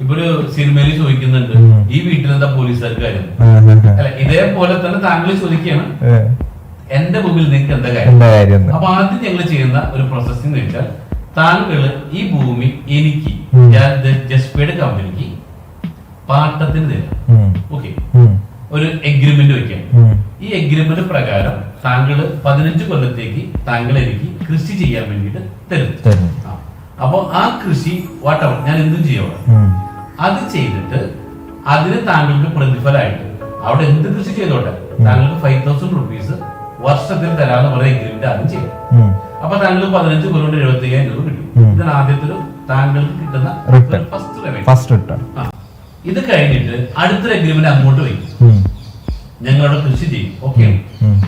ഇപ്പൊ ഒരു സിനിമയിൽ ചോദിക്കുന്നുണ്ട് ഈ വീട്ടിലെന്താ പോലീസുകാർക്ക് കാര്യം അല്ല, ഇതേപോലെ തന്നെ താങ്കൾ ചോദിക്കുകയാണ് എന്റെ ഭൂമിയിൽ നിങ്ങൾക്ക് എന്താ കാര്യം. അപ്പൊ ആദ്യം ഞങ്ങൾ ചെയ്യുന്ന ഒരു പ്രോസസ് എന്ന് വെച്ചാൽ താങ്കള് ഈ ഭൂമി എനിക്ക് ജസ്പേഡ് കമ്പനിക്ക് പാട്ടത്തിന് തരാം. ഓക്കെ, ഒരു എഗ്രിമെന്റ് വെക്കാം. ഈ എഗ്രിമെന്റ് പ്രകാരം താങ്കള് 15 കൊല്ലത്തേക്ക് താങ്കൾ എനിക്ക് കൃഷി ചെയ്യാൻ വേണ്ടിട്ട് തരും. അപ്പൊ ആ കൃഷി വാട്ടവർ ഞാൻ എന്തും ചെയ്യണം, അത് ചെയ്തിട്ട് അതിന് താങ്കൾക്ക് പ്രതിഫലമായിട്ട് അവിടെ എന്ത് കൃഷി ചെയ്തോട്ടെ താങ്കൾക്ക് 5,000 റുപ്പീസ് വർഷത്തിൽ തരാന്ന് പറയുന്ന എഗ്രിമെന്റ് ആദ്യം ചെയ്യും. അപ്പൊ താങ്കൾ 15 കൊല്ലം കൊണ്ട് 75,000 രൂപ കിട്ടും. ഇതാണ് ആദ്യത്തെ താങ്കൾക്ക് കിട്ടുന്ന ഫസ്റ്റ് റിട്ടേൺ. ഇത് കഴിഞ്ഞിട്ട് അടുത്തൊരു എഗ്രിമെന്റ് അങ്ങോട്ട് വയ്ക്കും, ഞങ്ങളവിടെ കൃഷി ചെയ്യും. ഓക്കെ,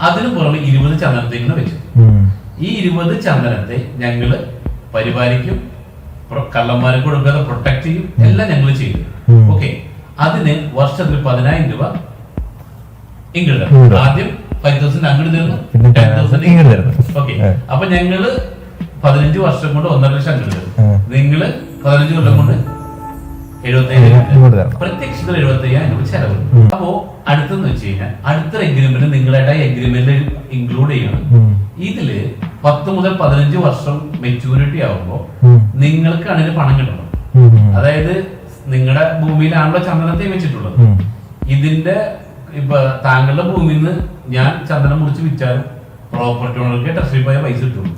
അതിനു പുറമെ 20 ചന്ദനത്തേക്ക് വെച്ചു. ഈ 20 ചന്ദനത്തെ ഞങ്ങള് പരിപാലിക്കും, കള്ളന്മാരെ കൊടുക്കാതെ പ്രൊട്ടക്ട് ചെയ്യും, എല്ലാം ഞങ്ങൾ ചെയ്യും. ഓക്കെ, അതിന് വർഷത്തിൽ 10,000 രൂപ ഇങ്ങോട്ട് ആദ്യം 5,000 അങ്ങോട്ട് തരുന്നു, 10,000 ഇങ്ങോട്ട് തരുന്നു. ഓക്കെ, അപ്പൊ ഞങ്ങള് 15 വർഷം കൊണ്ട് 1.5 ലക്ഷം അങ്ങോട്ട് തരും. നിങ്ങള് 15 കൊല്ലം കൊണ്ട് 75,000 പ്രത്യക്ഷത്തിൽ 75,000 രൂപ ചെലവ്. അപ്പോ അടുത്തെന്ന് വെച്ച് കഴിഞ്ഞാൽ അടുത്ത എഗ്രിമെന്റ് നിങ്ങളായിട്ട് ആ എഗ്രിമെന്റ് ഇൻക്ലൂഡ് ചെയ്യണം. ഇതില് 10 മുതൽ 15 വർഷം മെച്യൂരിറ്റി ആവുമ്പോ നിങ്ങൾക്കാണ് ഇതിന് പണം കിട്ടണം. അതായത് നിങ്ങളുടെ ഭൂമിയിലാണല്ലോ ചന്ദനത്തെ വെച്ചിട്ടുള്ളത്. ഇതിന്റെ ഇപ്പൊ താങ്കളുടെ ഭൂമിയിൽ നിന്ന് ഞാൻ ചന്ദനം മുറിച്ച് വിറ്റാലും പ്രോപ്പർട്ടി ഓണർക്ക് ട്രഷറി പോയ പൈസ കിട്ടുള്ളൂ.